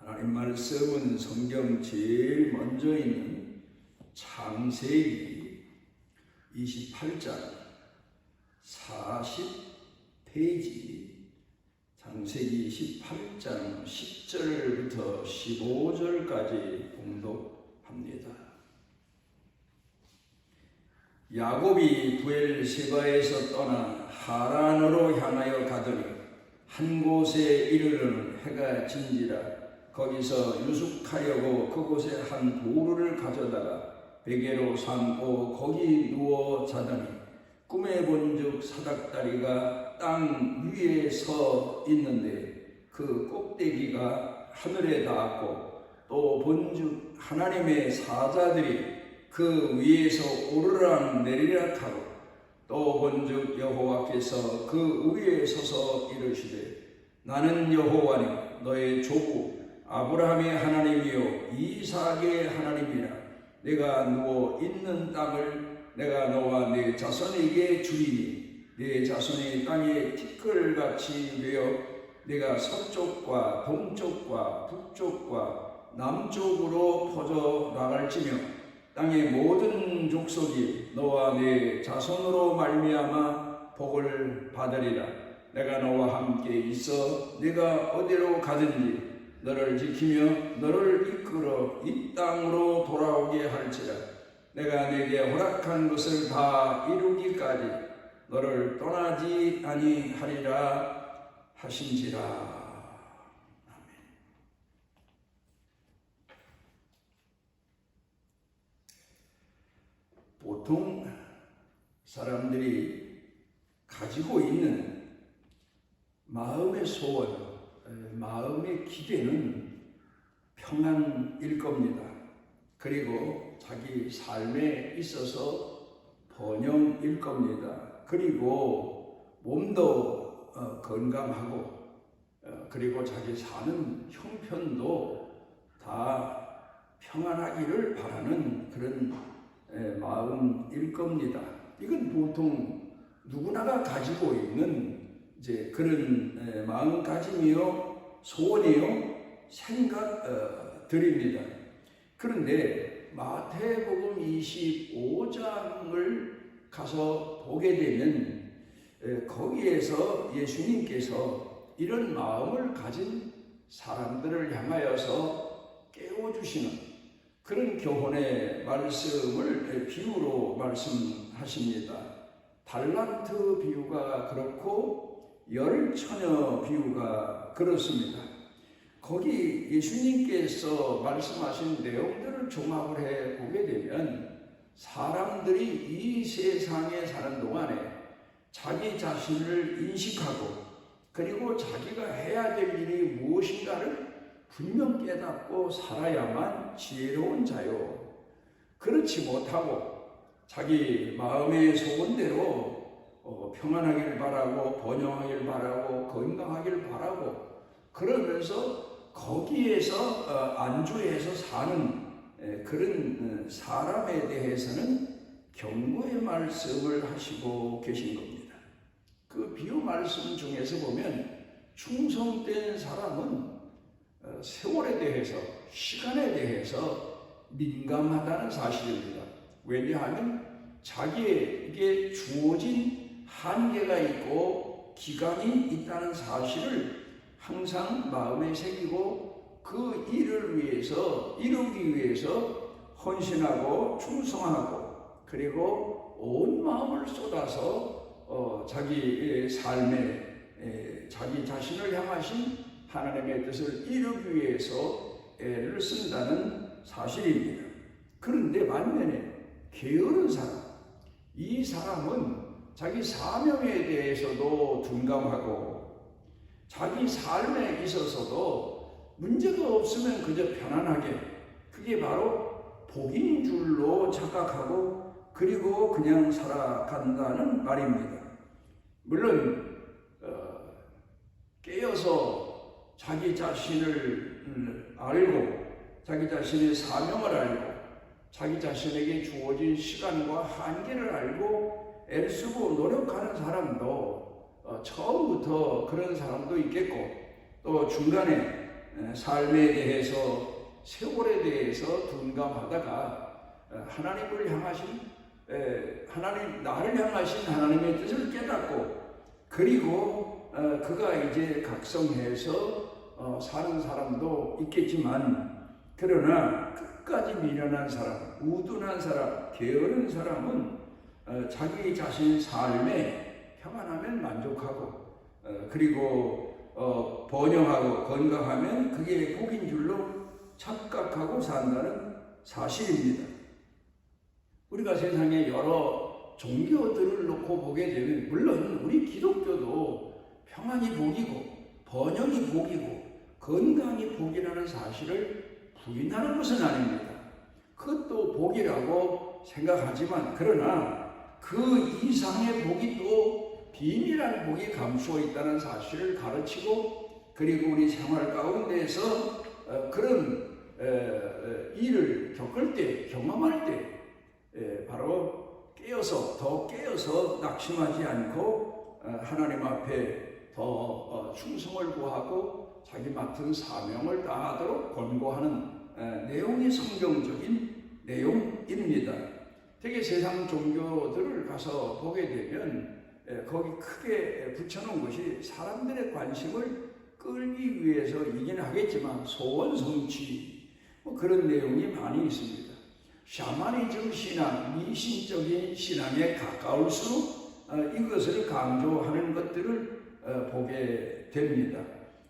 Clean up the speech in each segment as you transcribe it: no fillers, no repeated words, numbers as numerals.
하나님 말씀은 성경 제일 먼저 있는 창세기 28장 40페이지, 창세기 28장 10절부터 15절까지 봉독합니다. 야곱이 부엘세바에서 떠나 하란으로 향하여 가더니 한 곳에 이르러는 해가 진지라. 거기서 유숙하려고 그곳에 한 보루를 가져다가 베개로 삼고 거기 누워 자더니 꿈에 본즉 사닥다리가 땅 위에 서 있는데 그 꼭대기가 하늘에 닿았고, 또 본즉 하나님의 사자들이 그 위에서 오르락 내리락 하고, 또 본즉 여호와께서 그 위에 서서 이르시되 나는 여호와니 너의 조부 아브라함의 하나님이요 이삭의 하나님이라. 내가 누워 있는 땅을 내가 너와 네 자손에게 주리니 네 자손이 땅의 티끌같이 되어 내가 서쪽과 동쪽과 북쪽과 남쪽으로 퍼져 나갈지며 땅의 모든 족속이 너와 네 자손으로 말미암아 복을 받으리라. 내가 너와 함께 있어 내가 어디로 가든지 너를 지키며 너를 이끌어 이 땅으로 돌아오게 할지라. 내가 네게 허락한 것을 다 이루기까지 너를 떠나지 아니하리라 하신지라. 아멘. 보통 사람들이 가지고 있는 마음의 소원, 마음의 기대는 평안일 겁니다. 그리고 자기 삶에 있어서 번영일 겁니다. 그리고 몸도 건강하고, 그리고 자기 사는 형편도 다 평안하기를 바라는 그런 마음일 겁니다. 이건 보통 누구나가 가지고 있는 이제 그런 마음가짐이요, 소원이요, 생각들입니다. 그런데 마태복음 25장을 가서 보게 되면 거기에서 예수님께서 이런 마음을 가진 사람들을 향하여서 깨워주시는 그런 교훈의 말씀을 비유로 말씀하십니다. 달란트 비유가 그렇고 열처녀 비유가 그렇습니다. 거기 예수님께서 말씀하신 내용들을 종합을 해 보게 되면 사람들이 이 세상에 사는 동안에 자기 자신을 인식하고, 그리고 자기가 해야 될 일이 무엇인가를 분명 깨닫고 살아야만 지혜로운 자요, 그렇지 못하고 자기 마음의 소원대로 평안하길 바라고 번영하길 바라고 건강하길 바라고 그러면서 거기에서 안주해서 사는 그런 사람에 대해서는 경고의 말씀을 하시고 계신 겁니다. 그 비유 말씀 중에서 보면 충성된 사람은 세월에 대해서, 시간에 대해서 민감하다는 사실입니다. 왜냐하면 자기에게 주어진 한계가 있고 기간이 있다는 사실을 항상 마음에 새기고 그 일을 위해서, 이루기 위해서 헌신하고 충성하고, 그리고 온 마음을 쏟아서 자기의 삶에 자기 자신을 향하신 하나님의 뜻을 이루기 위해서 애를 쓴다는 사실입니다. 그런데 반면에 게으른 사람, 이 사람은 자기 사명에 대해서도 둔감하고 자기 삶에 있어서도 문제가 없으면 그저 편안하게, 그게 바로 복인 줄로 착각하고 그리고 그냥 살아간다는 말입니다. 물론 깨어서 자기 자신을 알고 자기 자신의 사명을 알고 자기 자신에게 주어진 시간과 한계를 알고 애쓰고 노력하는 사람도 처음부터 그런 사람도 있겠고, 또 중간에 삶에 대해서, 세월에 대해서 둔감하다가 하나님을 향하신 나를 향하신 하나님의 뜻을 깨닫고, 그리고 그가 이제 각성해서 사는 사람도 있겠지만, 그러나 끝까지 미련한 사람, 우둔한 사람, 게으른 사람은 자기 자신 삶에 평안하면 만족하고, 그리고 번영하고 건강하면 그게 복인 줄로 착각하고 산다는 사실입니다. 우리가 세상에 여러 종교들을 놓고 보게 되면, 물론 우리 기독교도 평안이 복이고 번영이 복이고 건강이 복이라는 사실을 부인하는 것은 아닙니다. 그것도 복이라고 생각하지만, 그러나 그 이상의 복이 또 비밀한 복이 감추어 있다는 사실을 가르치고, 그리고 우리 생활 가운데에서 그런 일을 겪을 때, 경험할 때 바로 더 깨어서 낙심하지 않고 하나님 앞에 더 충성을 구하고 자기 맡은 사명을 다하도록 권고하는 내용이 성경적인 내용입니다. 되게 세상 종교들을 가서 보게 되면 거기 크게 붙여놓은 것이, 사람들의 관심을 끌기 위해서이긴 하겠지만 소원 성취, 그런 내용이 많이 있습니다. 샤머니즘 신앙, 미신적인 신앙에 가까울수록 이것을 강조하는 것들을 보게 됩니다.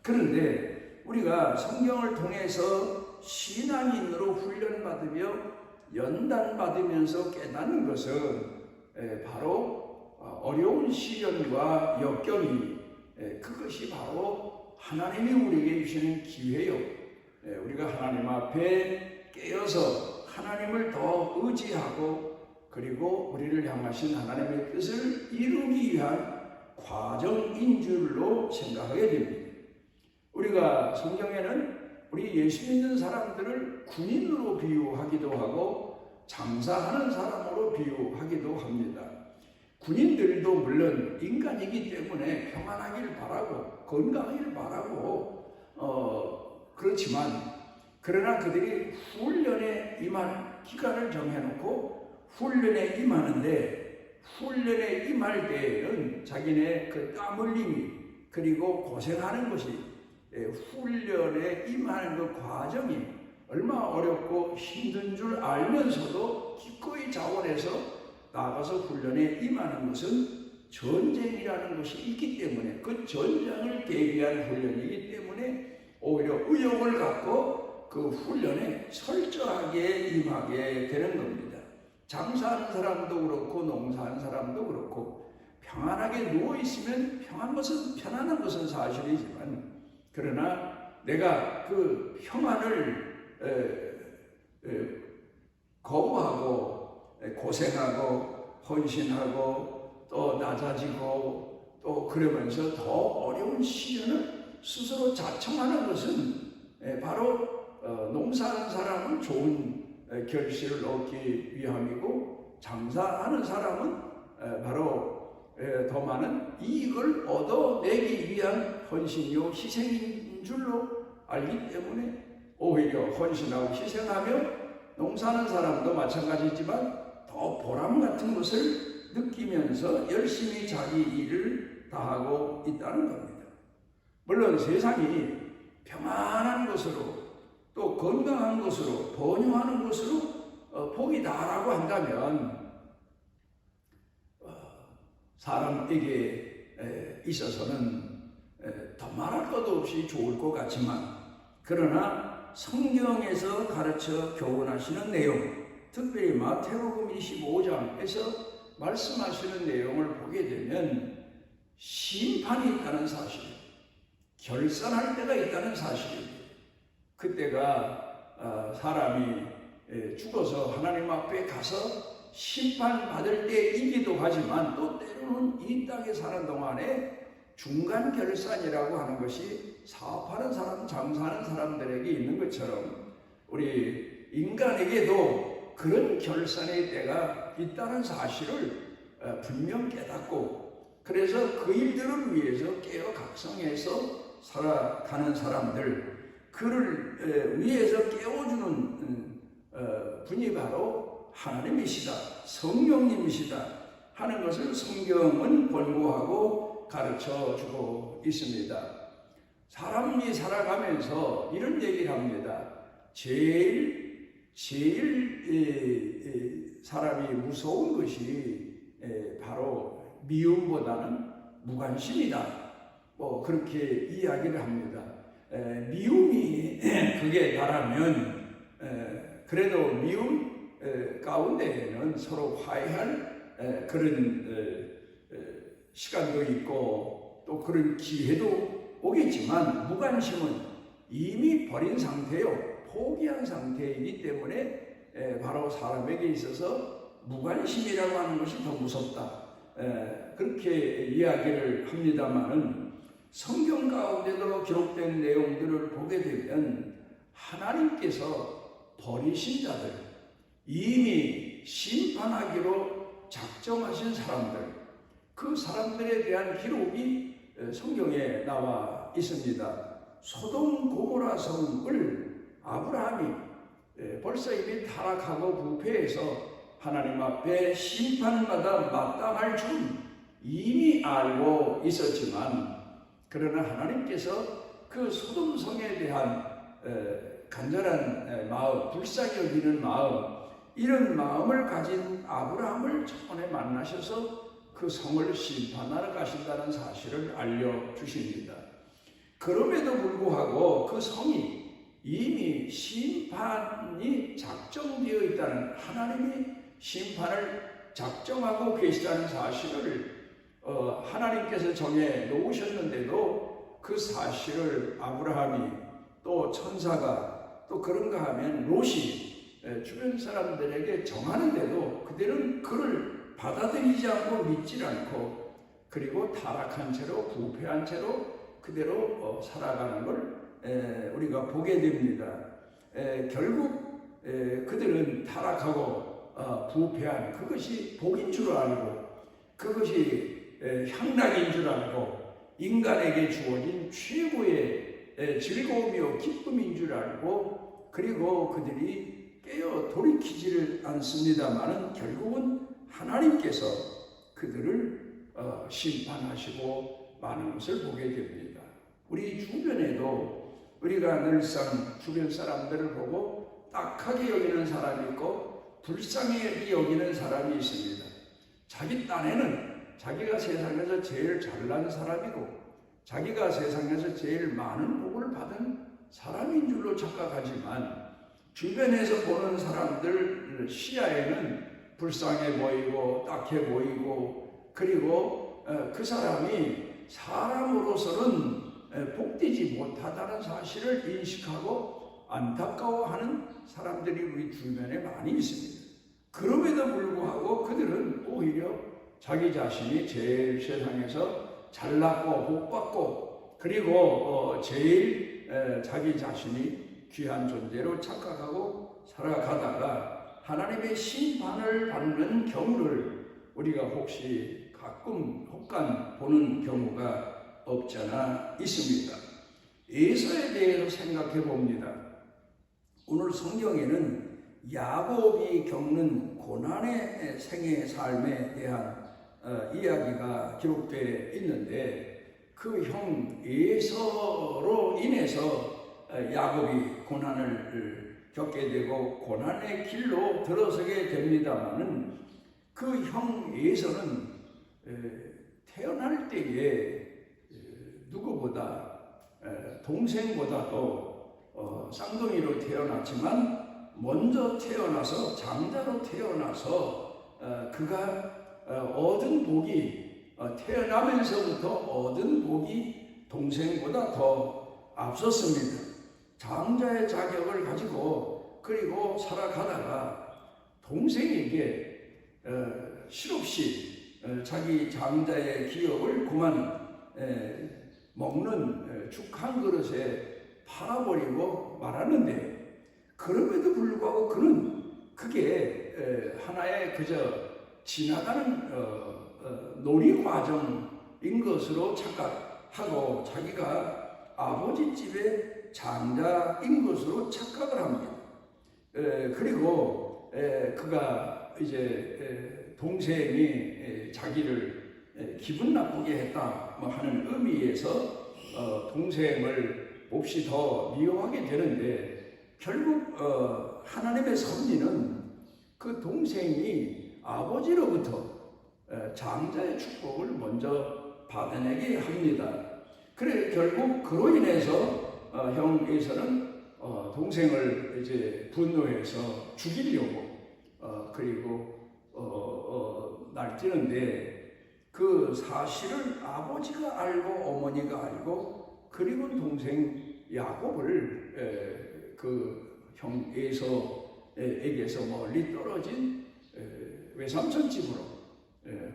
그런데 우리가 성경을 통해서 신앙인으로 훈련받으며 연단받으면서 깨닫는 것은 바로 어려운 시련과 역경이, 그것이 바로 하나님이 우리에게 주시는 기회요. 우리가 하나님 앞에 깨어서 하나님을 더 의지하고, 그리고 우리를 향하신 하나님의 뜻을 이루기 위한 과정인 줄로 생각하게 됩니다. 우리가 성경에는 우리 예수 믿는 사람들을 군인으로 비유하기도 하고 장사하는 사람으로 비유하기도 합니다. 군인들도 물론 인간이기 때문에 평안하길 바라고 건강하길 바라고 그렇지만, 그러나 그들이 훈련에 임할 기간을 정해놓고 훈련에 임하는데, 훈련에 임할 때에는 자기네 그 땀 흘림이, 그리고 고생하는 것이, 훈련에 임하는 그 과정이 얼마나 어렵고 힘든 줄 알면서도 기꺼이 자원해서 나가서 훈련에 임하는 것은 전쟁이라는 것이 있기 때문에, 그 전쟁을 대비한 훈련이기 때문에 오히려 의욕을 갖고 그 훈련에 철저하게 임하게 되는 겁니다. 장사하는 사람도 그렇고 농사하는 사람도 그렇고, 평안하게 누워있으면 편안한 것은 사실이지만, 그러나 내가 그 평안을 거부하고 고생하고 헌신하고 또 낮아지고 또 그러면서 더 어려운 시련을 스스로 자청하는 것은 바로 농사하는 사람은 좋은 결실을 얻기 위함이고, 장사하는 사람은 바로 더 많은 이익을 얻어내기 위한 헌신이요 희생인 줄로 알기 때문에, 오히려 헌신하고 희생하며 농사하는 사람도 마찬가지지만 더 보람 같은 것을 느끼면서 열심히 자기 일을 다하고 있다는 겁니다. 물론 세상이 평안한 것으로 또 건강한 것으로 번영하는 것으로 복이다라고 한다면 사람에게 있어서는 더 말할 것도 없이 좋을 것 같지만, 그러나 성경에서 가르쳐 교훈하시는 내용, 특별히 마태복음 25장에서 말씀하시는 내용을 보게 되면 심판이 있다는 사실, 결산할 때가 있다는 사실입니다. 그때가 사람이 죽어서 하나님 앞에 가서 심판받을 때이기도 하지만, 또 때로는 이 땅에 사는 동안에 중간 결산이라고 하는 것이 사업하는 사람, 장사하는 사람들에게 있는 것처럼 우리 인간에게도 그런 결산의 때가 있다는 사실을 분명 깨닫고, 그래서 그 일들을 위해서 깨어 각성해서 살아가는 사람들, 그를 위에서 깨워주는 분이 바로 하나님이시다, 성령님이시다 하는 것을 성경은 권고하고 가르쳐주고 있습니다. 사람이 살아가면서 이런 얘기를 합니다. 제일 사람이 무서운 것이 바로 미움보다는 무관심이다. 그렇게 이야기를 합니다. 미움이 극에 달하면 그래도 미움 가운데에는 서로 화해할 그런 시간도 있고 또 그런 기회도 오겠지만, 무관심은 이미 버린 상태요, 포기한 상태이기 때문에 바로 사람에게 있어서 무관심이라고 하는 것이 더 무섭다, 그렇게 이야기를 합니다마는, 성경 가운데도 기록된 내용들을 보게 되면 하나님께서 버리신 자들, 이미 심판하기로 작정하신 사람들, 그 사람들에 대한 기록이 성경에 나와 있습니다. 소돔 고모라 성을 아브라함이 벌써 이미 타락하고 부패해서 하나님 앞에 심판마다 마땅할 줄 이미 알고 있었지만, 그러나 하나님께서 그 소돔 성에 대한 간절한 마음, 불쌍히 여기는 마음, 이런 마음을 가진 아브라함을 처음에 만나셔서 그 성을 심판하러 가신다는 사실을 알려주십니다. 그럼에도 불구하고 그 성이 이미 심판이 작정되어 있다는, 하나님이 심판을 작정하고 계시다는 사실을 하나님께서 정해 놓으셨는데도 그 사실을 아브라함이 또 천사가 또 그런가 하면 롯이 주변 사람들에게 정하는데도 그들은 그를 받아들이지 않고 믿질 않고, 그리고 타락한 채로 부패한 채로 그대로 살아가는 걸 우리가 보게 됩니다. 결국 그들은 타락하고 부패한 그것이 복인 줄 알고, 그것이 향락인 줄 알고, 인간에게 주어진 최고의 즐거움이요 기쁨인 줄 알고, 그리고 그들이 깨어 돌이키지를 않습니다마는 결국은 하나님께서 그들을 심판하시고 많은 것을 보게 됩니다. 우리 주변에도 우리가 늘상 주변 사람들을 보고 딱하게 여기는 사람이 있고 불쌍히 여기는 사람이 있습니다. 자기 딴에는 자기가 세상에서 제일 잘난 사람이고 자기가 세상에서 제일 많은 복을 받은 사람인 줄로 착각하지만, 주변에서 보는 사람들 시야에는 불쌍해 보이고 딱해 보이고, 그리고 그 사람이 사람으로서는 복되지 못하다는 사실을 인식하고 안타까워하는 사람들이 우리 주변에 많이 있습니다. 그럼에도 불구하고 그들은 오히려 자기 자신이 제일 세상에서 잘났고 복받고, 그리고 제일 자기 자신이 귀한 존재로 착각하고 살아가다가 하나님의 심판을 받는 경우를 우리가 혹시 가끔 혹간 보는 경우가 없지 않아 있습니다. 에서에 대해서 생각해 봅니다. 오늘 성경에는 야곱이 겪는 고난의 생애 삶에 대한 이야기가 기록되어 있는데, 그 형 에서로 인해서 야곱이 고난을 겪게 되고 고난의 길로 들어서게 됩니다마는, 그 형 에서는 태어날 때에 누구보다 동생보다도 쌍둥이로 태어났지만 먼저 태어나서 장자로 태어나서 그가 얻은 복이, 태어나면서부터 얻은 복이 동생보다 더 앞섰습니다. 장자의 자격을 가지고 그리고 살아가다가 동생에게 실없이 자기 장자의 기업을 그만 먹는 죽 한 그릇에 팔아버리고 말았는데, 그럼에도 불구하고 그는 그게 하나의 그저 지나가는 놀이 과정인 것으로 착각하고 자기가 아버지 집에 장자인 것으로 착각을 합니다. 그리고 그가 이제 동생이 자기를 기분 나쁘게 했다 하는 의미에서 동생을 몹시 더 미워하게 되는데, 결국 하나님의 섭리는 그 동생이 아버지로부터 장자의 축복을 먼저 받아내게 합니다. 그래 결국 그로 인해서 형 에서는 동생을 이제 분노해서 죽이려고 그리고 날뛰는데, 그 사실을 아버지가 알고 어머니가 알고, 그리고 동생 야곱을 그 형 에서에게서 멀리 떨어진 외삼촌 집으로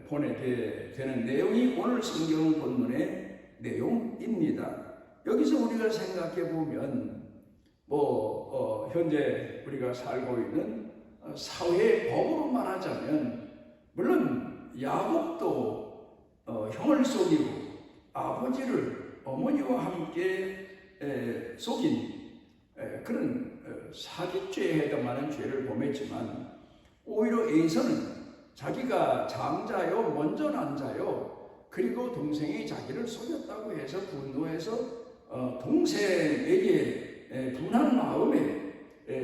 보내게 되는 내용이 오늘 성경 본문의 내용입니다. 여기서 우리가 생각해 보면 현재 우리가 살고 있는 사회 법으로 말하자면, 물론 야곱도 형을 속이고 아버지를 어머니와 함께 속인 그런 사기죄에 해당하는 죄를 범했지만, 오히려 에서는 자기가 장자요 먼저 난 자요, 그리고 동생이 자기를 속였다고 해서 분노해서 동생에게 분한 마음에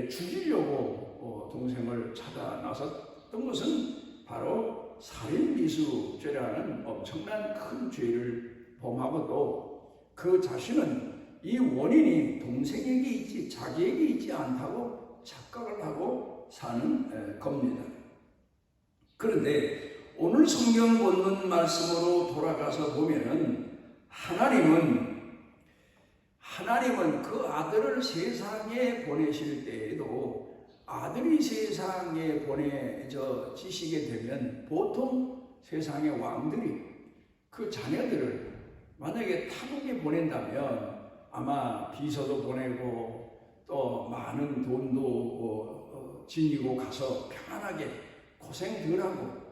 죽이려고 동생을 찾아 나섰던 것은 바로 살인미수죄라는 엄청난 큰 죄를 범하고도, 그 자신은 이 원인이 동생에게 있지 자기에게 있지 않다고 착각을 하고 사는 겁니다. 그런데 오늘 성경 본문 말씀으로 돌아가서 보면은 하나님은 그 아들을 세상에 보내실 때에도, 아들이 세상에 보내지시게 되면 보통 세상의 왕들이 그 자녀들을 만약에 타국에 보낸다면 아마 비서도 보내고 또 많은 돈도 지니고 가서 편안하게 고생 덜 하고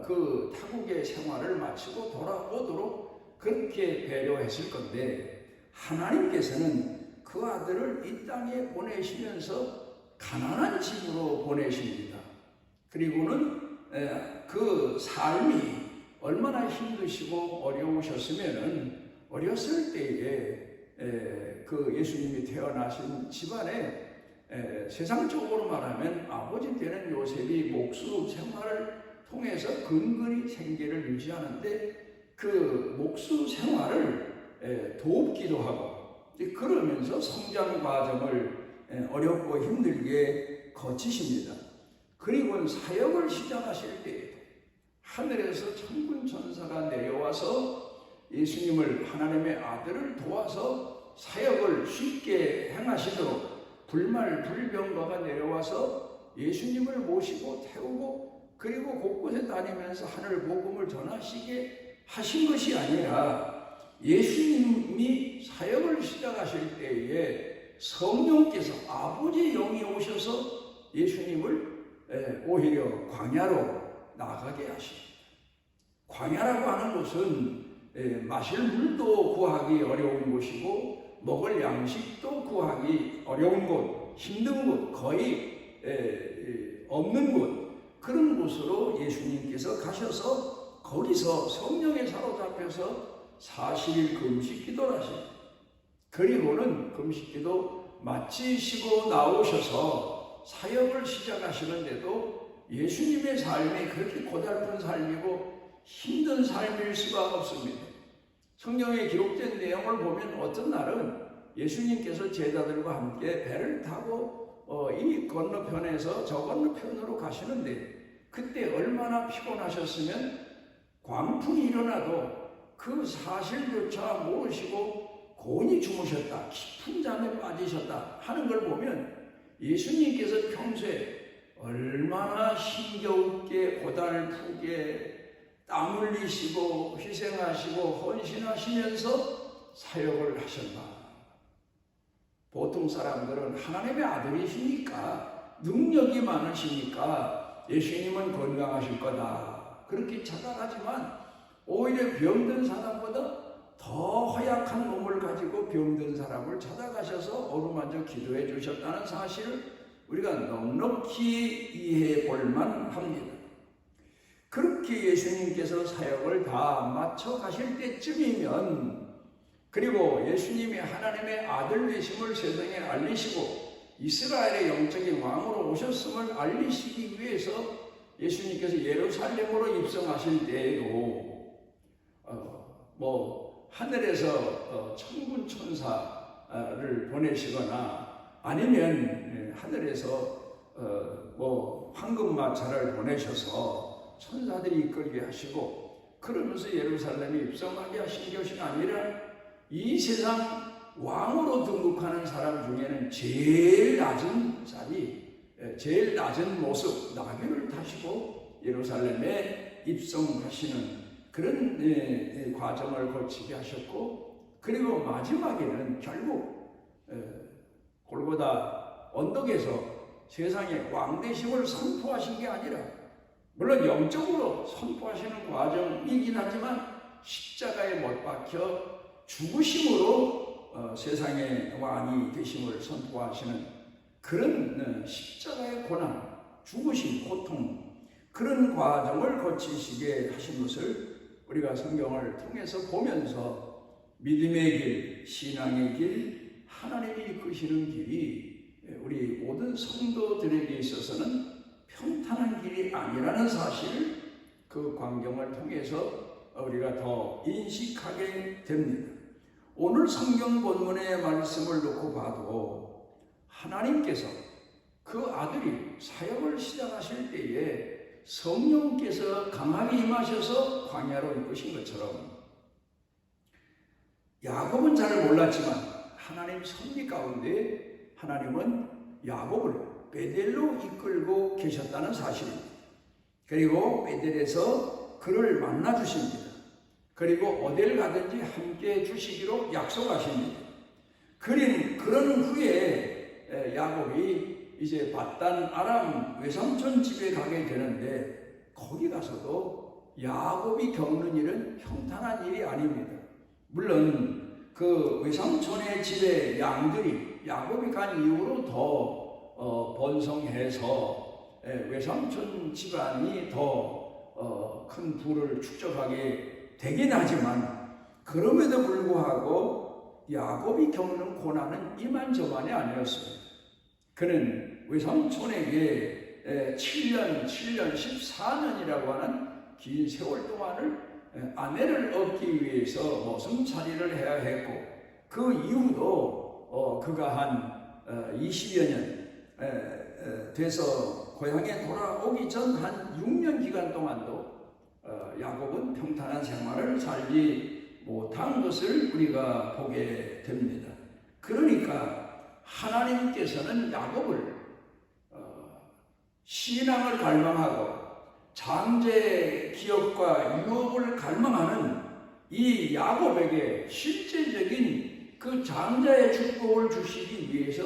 그 타국의 생활을 마치고 돌아오도록 그렇게 배려했을 건데, 하나님께서는 그 아들을 이 땅에 보내시면서 가난한 집으로 보내십니다. 그리고는 그 삶이 얼마나 힘드시고 어려우셨으면은 어렸을 때에 그 예수님이 태어나신 집안에 세상적으로 말하면 아버지 되는 요셉이 목수 생활을 통해서 근근히 생계를 유지하는데, 그 목수 생활을 돕기도 하고, 그러면서 성장 과정을 어렵고 힘들게 거치십니다. 그리고 사역을 시작하실 때 하늘에서 천군 천사가 내려와서 예수님을, 하나님의 아들을 도와서 사역을 쉽게 행하시도록 불말 불병거가 내려와서 예수님을 모시고 태우고, 그리고 곳곳에 다니면서 하늘 복음을 전하시게 하신 것이 아니라, 예수님이 사역을 시작하실 때에 성령께서 아버지의 영이 오셔서 예수님을 오히려 광야로 나가게 하십니다. 광야라고 하는 것은 마실 물도 구하기 어려운 곳이고, 먹을 양식도 구하기 어려운 곳, 힘든 곳, 거의 없는 곳, 그런 곳으로 예수님께서 가셔서 거기서 성령에 사로잡혀서 40일 금식기도를 하십니다. 그리고는 금식기도 마치시고 나오셔서 사역을 시작하시는데도 예수님의 삶이 그렇게 고달픈 삶이고 힘든 삶일 수가 없습니다. 성경에 기록된 내용을 보면 어떤 날은 예수님께서 제자들과 함께 배를 타고 이 건너편에서 저 건너편으로 가시는데, 그때 얼마나 피곤하셨으면 광풍이 일어나도 그 사실조차 모르시고 곤히 주무셨다, 깊은 잠에 빠지셨다 하는 걸 보면, 예수님께서 평소에 얼마나 힘겨우게 고달프게 땀 흘리시고 희생하시고 헌신하시면서 사역을 하셨나. 보통 사람들은 하나님의 아들이시니까, 능력이 많으시니까 예수님은 건강하실 거다 그렇게 착각하지만, 오히려 병든 사람보다 더 허약한 몸을 가지고 병든 사람을 찾아가셔서 어루만져 기도해 주셨다는 사실을 우리가 넉넉히 이해해 볼만 합니다. 그렇게 예수님께서 사역을 다 마쳐 가실 때쯤이면, 그리고 예수님이 하나님의 아들 되심을 세상에 알리시고 이스라엘의 영적인 왕으로 오셨음을 알리시기 위해서 예수님께서 예루살렘으로 입성하실 때에도 하늘에서 천군 천사를 보내시거나 아니면 하늘에서 황금마차를 보내셔서 천사들이 이끌게 하시고 그러면서 예루살렘에 입성하게 하신 것이 아니라 이 세상 왕으로 등극하는 사람 중에는 제일 낮은 자리, 제일 낮은 모습, 나귀를 타시고 예루살렘에 입성하시는 그런 과정을 거치게 하셨고, 그리고 마지막에는 결국 골고다 언덕에서 세상에 왕되심을 선포하신 게 아니라, 물론 영적으로 선포하시는 과정이긴 하지만 십자가에 못 박혀 죽으심으로 세상의 왕이 되심을 선포하시는 그런 십자가의 고난, 죽으심, 고통, 그런 과정을 거치시게 하신 것을 우리가 성경을 통해서 보면서 믿음의 길, 신앙의 길, 하나님이 이끄시는 길이 우리 모든 성도들에게 있어서는 평탄한 길이 아니라는 사실을 그 광경을 통해서 우리가 더 인식하게 됩니다. 오늘 성경 본문의 말씀을 놓고 봐도 하나님께서 그 아들이 사역을 시작하실 때에 성령께서 강하게 임하셔서 광야로 이끄신 것처럼, 야곱은 잘 몰랐지만 하나님 섭리 가운데 하나님은 야곱을 베델로 이끌고 계셨다는 사실입니다. 그리고 베델에서 그를 만나 주십니다. 그리고 어딜 가든지 함께 주시기로 약속하십니다. 그런 후에 야곱이 이제 밧단 아람 외삼촌 집에 가게 되는데, 거기 가서도 야곱이 겪는 일은 평탄한 일이 아닙니다. 물론 그 외삼촌의 집에 양들이 야곱이 간 이후로 더 번성해서 외삼촌 집안이 더 큰 부를 축적하게 되긴 하지만, 그럼에도 불구하고 야곱이 겪는 고난은 이만저만이 아니었습니다. 그는 외삼촌에게 7년, 14년이라고 하는 긴 세월 동안을 아내를 얻기 위해서 머슴살이를 해야 했고, 그 이후도 그가 한 20여 년 돼서 고향에 돌아오기 전 한 6년 기간 동안도 야곱은 평탄한 생활을 살지 못한 것을 우리가 보게 됩니다. 그러니까 하나님께서는 야곱을 신앙을 갈망하고 장자의 기업과 유업을 갈망하는 이 야곱에게 실제적인 그 장자의 축복을 주시기 위해서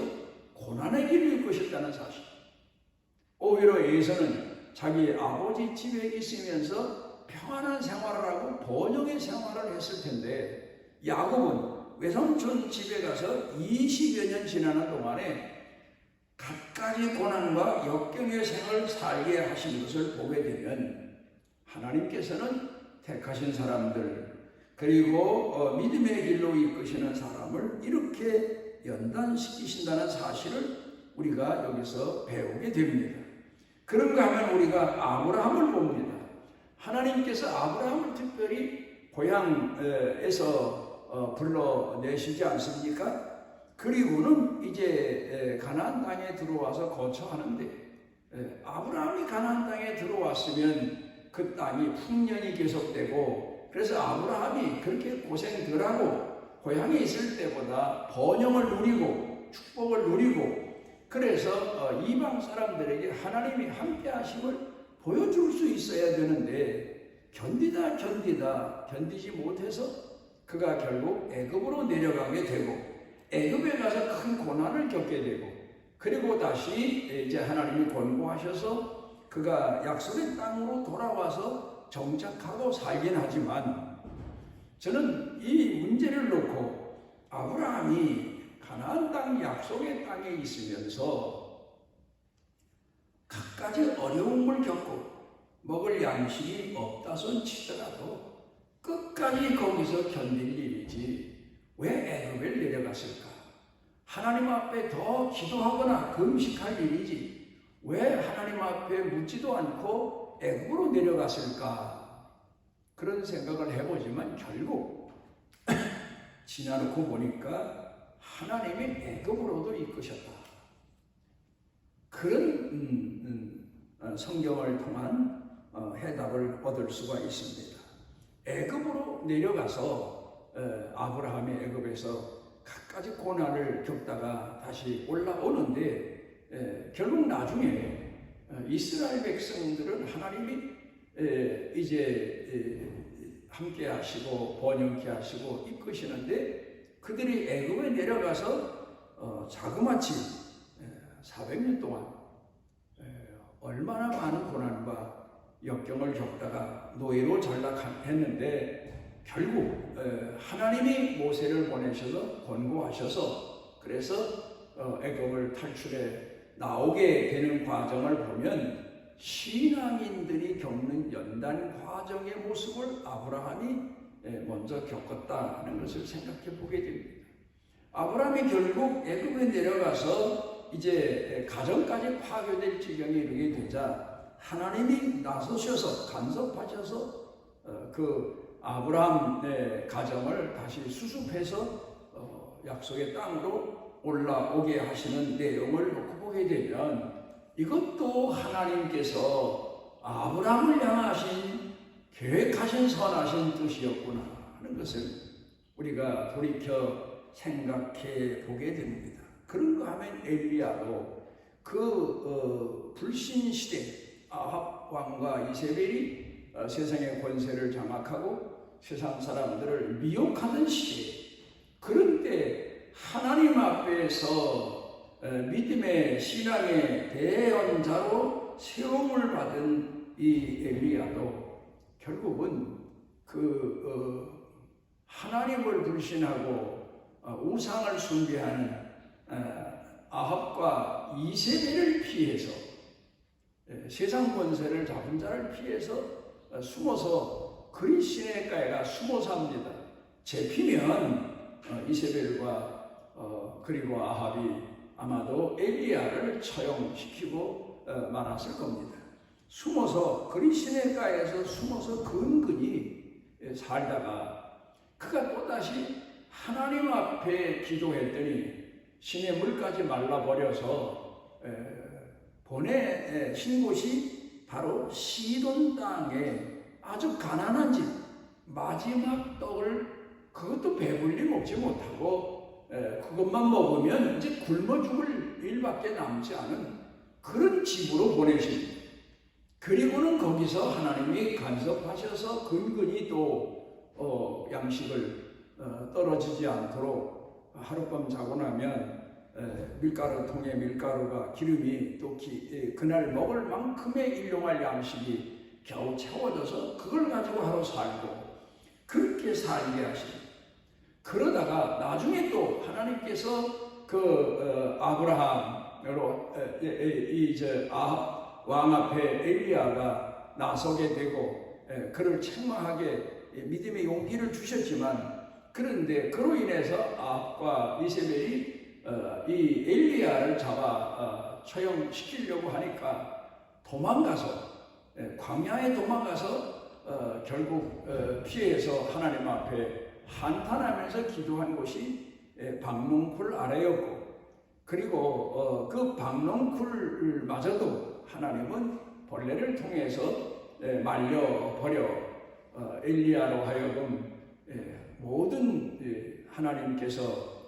고난의 길을 이끄셨다는 사실. 오히려 에서는 자기 아버지 집에 있으면서 평안한 생활을 하고 번영의 생활을 했을 텐데, 야곱은 외삼촌 집에 가서 20여 년 지나는 동안에 갖가지 고난과 역경의 생을 살게 하신 것을 보게 되면, 하나님께서는 택하신 사람들, 그리고 믿음의 길로 이끄시는 사람을 이렇게 연단시키신다는 사실을 우리가 여기서 배우게 됩니다. 그런가 하면 우리가 아브라함을 봅니다. 하나님께서 아브라함을 특별히 고향에서 불러내시지 않습니까? 그리고는 이제 가나안 땅에 들어와서 거처하는데, 아브라함이 가나안 땅에 들어왔으면 그 땅이 풍년이 계속되고, 그래서 아브라함이 그렇게 고생 덜하고 고향에 있을 때보다 번영을 누리고 축복을 누리고, 그래서 이방 사람들에게 하나님이 함께 하심을 보여줄 수 있어야 되는데, 견디지 못해서 그가 결국 애굽으로 내려가게 되고, 애굽에 가서 큰 고난을 겪게 되고, 그리고 다시 이제 하나님이 권고하셔서 그가 약속의 땅으로 돌아와서 정착하고 살긴 하지만, 저는 이 문제를 놓고 아브라함이 가나안 땅 약속의 땅에 있으면서 갖가지 어려움을 겪고 먹을 양식이 없다손 치더라도 끝까지 거기서 견딜 일이지 왜 애굽에 내려갔을까? 하나님 앞에 더 기도하거나 금식할 일이지 왜 하나님 앞에 묻지도 않고 애굽으로 내려갔을까? 그런 생각을 해보지만 결국 지나놓고 보니까 하나님이 애굽으로도 이끄셨다. 그런 성경을 통한 해답을 얻을 수가 있습니다. 애굽으로 내려가서 아브라함이 애굽에서 갖가지 고난을 겪다가 다시 올라오는데 결국 나중에 이스라엘 백성들은 하나님이 이제 함께 하시고 번영케 하시고 이끄시는데 그들이 애굽에 내려가서 자그마치 400년 동안 얼마나 많은 고난과 역경을 겪다가 노예로 전락했는데 결국 하나님이 모세를 보내셔서 권고하셔서 그래서 애굽을 탈출해 나오게 되는 과정을 보면 신앙인들이 겪는 연단 과정의 모습을 아브라함이 먼저 겪었다는 것을 생각해 보게 됩니다. 아브라함이 결국 애굽에 내려가서 이제 가정까지 파괴될 지경에 이르게 되자 하나님이 나서셔서 간섭하셔서 그 아브라함의 가정을 다시 수습해서 약속의 땅으로 올라오게 하시는 내용을 놓고 보게 되면 이것도 하나님께서 아브라함을 향하신 계획하신 선하신 뜻이었구나 하는 것을 우리가 돌이켜 생각해 보게 됩니다. 그런가 하면 엘리야도 그 불신시대 아합 왕과 이세벨이 세상의 권세를 장악하고 세상 사람들을 미혹하던 시대, 그런데 하나님 앞에서 믿음의 신앙의 대언자로 세움을 받은 이 엘리야도 결국은 하나님을 불신하고 우상을 숭배하는 아합과 이세벨을 피해서 세상 권세를 잡은 자를 피해서 숨어서 그리 시내가에가 숨어 삽니다. 잡히면 이세벨과 그리고 아합이 아마도 엘리야를 처형시키고 말았을 겁니다. 숨어서 그리 시내가에서 숨어서 근근히 살다가 그가 또다시 하나님 앞에 기도했더니 시냇물까지 말라버려서 보내신 곳이 바로 시돈 땅에 아주 가난한 집, 마지막 떡을 그것도 배불리 먹지 못하고 그것만 먹으면 이제 굶어 죽을 일밖에 남지 않은 그런 집으로 보내십니다. 그리고는 거기서 하나님이 간섭하셔서 근근히 또 양식을 떨어지지 않도록 하룻밤 자고 나면 밀가루통에 밀가루가 기름이 또 그날 먹을 만큼의 일용할 양식이 겨우 채워져서 그걸 가지고 하루 살고 그렇게 살게 하십니다. 그러다가 나중에 또 하나님께서 아브라함으로 이제 아합 왕 앞에 엘리야가 나서게 되고 그를 책망하게 믿음의 용기를 주셨지만 그런데 그로 인해서 아합과 이세벨이 이 엘리야를 잡아 처형시키려고 하니까 도망가서 광야에 도망가서 결국 피해서 하나님 앞에 한탄하면서 기도한 곳이 박농쿨 아래였고 그리고 그 박농쿨마저도 하나님은 벌레를 통해서 말려버려 엘리야로 하여금 모든 하나님께서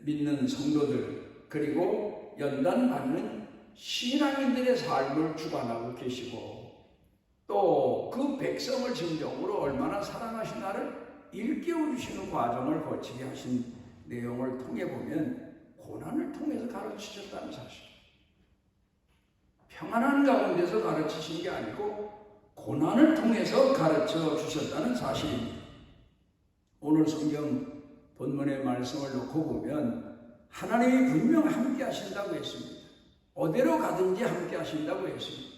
믿는 성도들 그리고 연단받는 신앙인들의 삶을 주관하고 계시고 또 그 백성을 진정으로 얼마나 사랑하신 나를 일깨워주시는 과정을 거치게 하신 내용을 통해 보면 고난을 통해서 가르치셨다는 사실, 평안한 가운데서 가르치신 게 아니고 고난을 통해서 가르쳐 주셨다는 사실입니다. 오늘 성경 본문의 말씀을 놓고 보면 하나님이 분명 함께 하신다고 했습니다. 어디로 가든지 함께 하신다고 했습니다.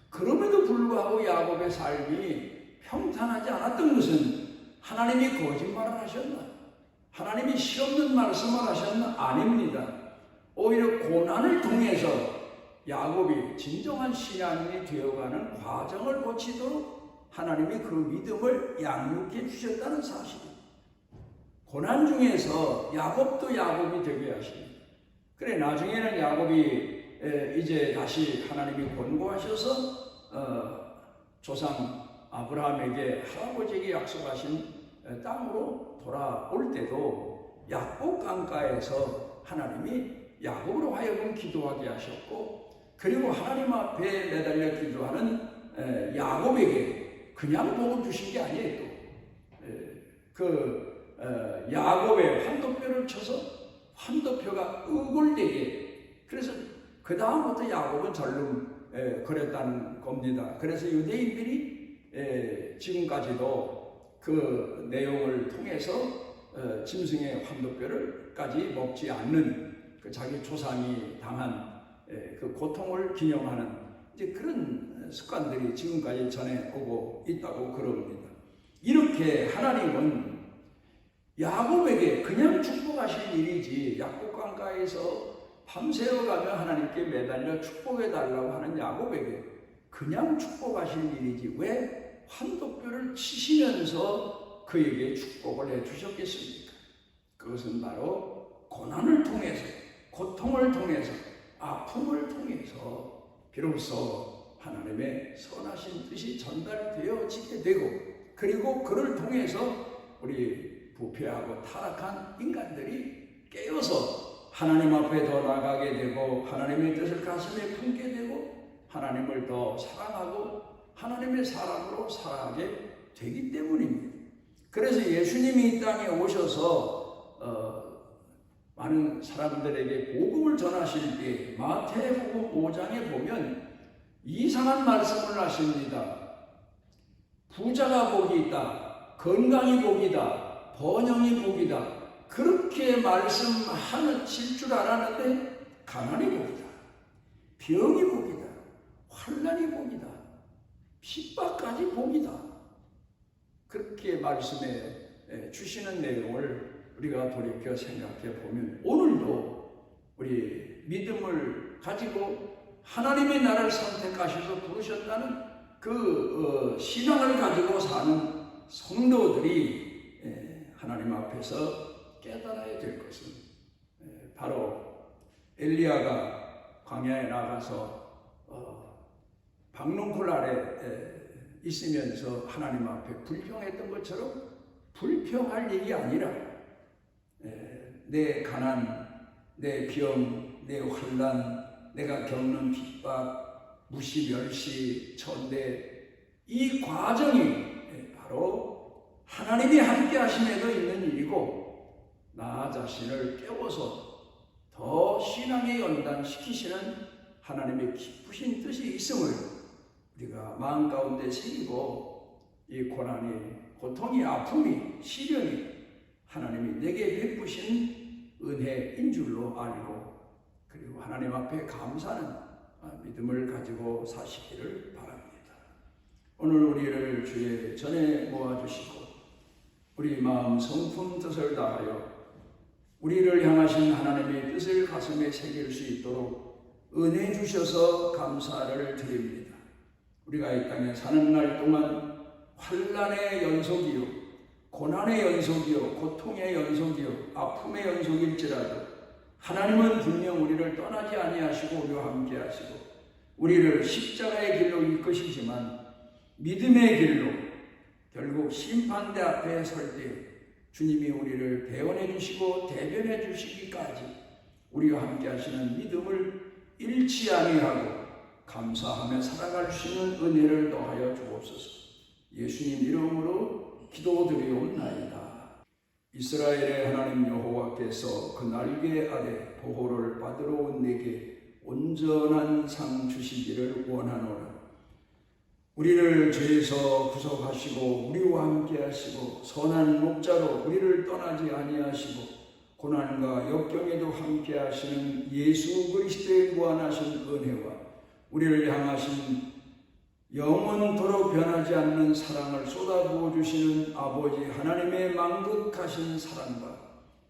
그럼에도 불구하고 야곱의 삶이 평탄하지 않았던 것은 하나님이 거짓말을 하셨나? 하나님이 시없는 말씀을 하셨나? 아닙니다. 오히려 고난을 통해서 야곱이 진정한 신앙인이 되어가는 과정을 거치도록 하나님이 그 믿음을 양육해 주셨다는 사실입니다. 고난 중에서 야곱도 야곱이 되게 하십니다. 그래 나중에는 야곱이 이제 다시 하나님이 권고하셔서 조상 아브라함에게 할아버지에게 약속하신 땅으로 돌아올 때도 야곱 강가에서 하나님이 야곱으로 하여금 기도하게 하셨고, 그리고 하나님 앞에 매달려 기도하는 야곱에게 그냥 복을 주신 게 아니에요. 야곱의 환도뼈를 쳐서 환도뼈가 으골되게, 그래서 그 다음부터 야곱은 절름 거렸다는 겁니다. 그래서 유대인들이 지금까지도 그 내용을 통해서 짐승의 환도뼈를까지 먹지 않는 그 자기 조상이 당한 그 고통을 기념하는 이제 그런 습관들이 지금까지 전해오고 있다고 그럽니다. 이렇게 하나님은 야곱에게 그냥 축복하실 일이지, 야곱 강가에서 밤새워 가며 하나님께 매달려 축복해 달라고 하는 야곱에게 그냥 축복하실 일이지 왜 환도뼈를 치시면서 그에게 축복을 해 주셨겠습니까? 그것은 바로 고난을 통해서, 고통을 통해서, 아픔을 통해서 비로소 하나님의 선하신 뜻이 전달되어지게 되고, 그리고 그를 통해서 우리 부패하고 타락한 인간들이 깨어서 하나님 앞에 더 나가게 되고, 하나님의 뜻을 가슴에 품게 되고, 하나님을 더 사랑하고 하나님의 사람으로 살아가게 되기 때문입니다. 그래서 예수님이 이 땅에 오셔서 많은 사람들에게 복음을 전하실 때 마태복음 5장에 보면 이상한 말씀을 하십니다. 부자가 복이 있다, 건강이 복이다, 번영이 복이다, 그렇게 말씀하실 줄 알았는데 가난이 복이다, 병이 복이다, 환난이 복이다, 핍박까지 복이다, 그렇게 말씀해 주시는 내용을 우리가 돌이켜 생각해 보면 오늘도 우리 믿음을 가지고 하나님의 나라를 선택하셔서 부르셨다는 그 신앙을 가지고 사는 성도들이 하나님 앞에서 깨달아야 될 것은 바로 엘리야가 광야에 나가서 박농쿨 아래 있으면서 하나님 앞에 불평했던 것처럼 불평할 일이 아니라 내 가난, 내 병, 내 환난, 내가 겪는 핍박, 무시, 멸시, 천대, 이 과정이 바로 하나님이 함께 하심에도 있는 일이고, 나 자신을 깨워서 더 신앙에 연단시키시는 하나님의 기쁘신 뜻이 있음을 우리가 마음 가운데 새기고, 이 고난이, 고통이, 아픔이, 시련이 하나님이 내게 베푸신 은혜인 줄로 알고, 그리고 하나님 앞에 감사하는 믿음을 가지고 사시기를 바랍니다. 오늘 우리를 주의 전에 모아주시고 우리 마음 성품 뜻을 다하여 우리를 향하신 하나님의 뜻을 가슴에 새길 수 있도록 은혜 주셔서 감사를 드립니다. 우리가 이 땅에 사는 날 동안 환난의 연속이요, 고난의 연속이요, 고통의 연속이요, 아픔의 연속일지라도 하나님은 분명 우리를 떠나지 아니하시고 우리와 함께 하시고 우리를 십자가의 길로 이끄시지만 믿음의 길로 결국 심판대 앞에 설 때 주님이 우리를 대언해 주시고 대변해 주시기까지 우리와 함께 하시는 믿음을 잃지 아니하고 감사하며 살아갈 수 있는 은혜를 더하여 주옵소서. 예수님 이름으로 기도드리옵나이다. 이스라엘의 하나님 여호와께서 그 날개 아래 보호를 받으러 온 내게 온전한 상 주시기를 원하노라. 우리를 죄에서 구속하시고 우리와 함께 하시고 선한 목자로 우리를 떠나지 아니하시고 고난과 역경에도 함께 하시는 예수 그리스도의 무한하신 은혜와 우리를 향하신 영원토록 변하지 않는 사랑을 쏟아부어 주시는 아버지 하나님의 만극하신 사랑과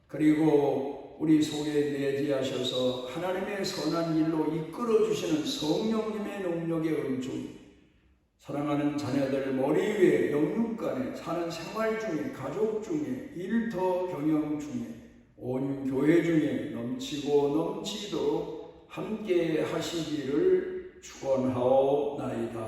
그리고 우리 속에 내재하셔서 하나님의 선한 일로 이끌어 주시는 성령님의 능력의 은총이 사랑하는 자녀들 머리 위에 영육간에 사는 생활 중에 가족 중에 일터 경영 중에 온 교회 중에 넘치고 넘치도록 함께 하시기를 축원하옵나이다.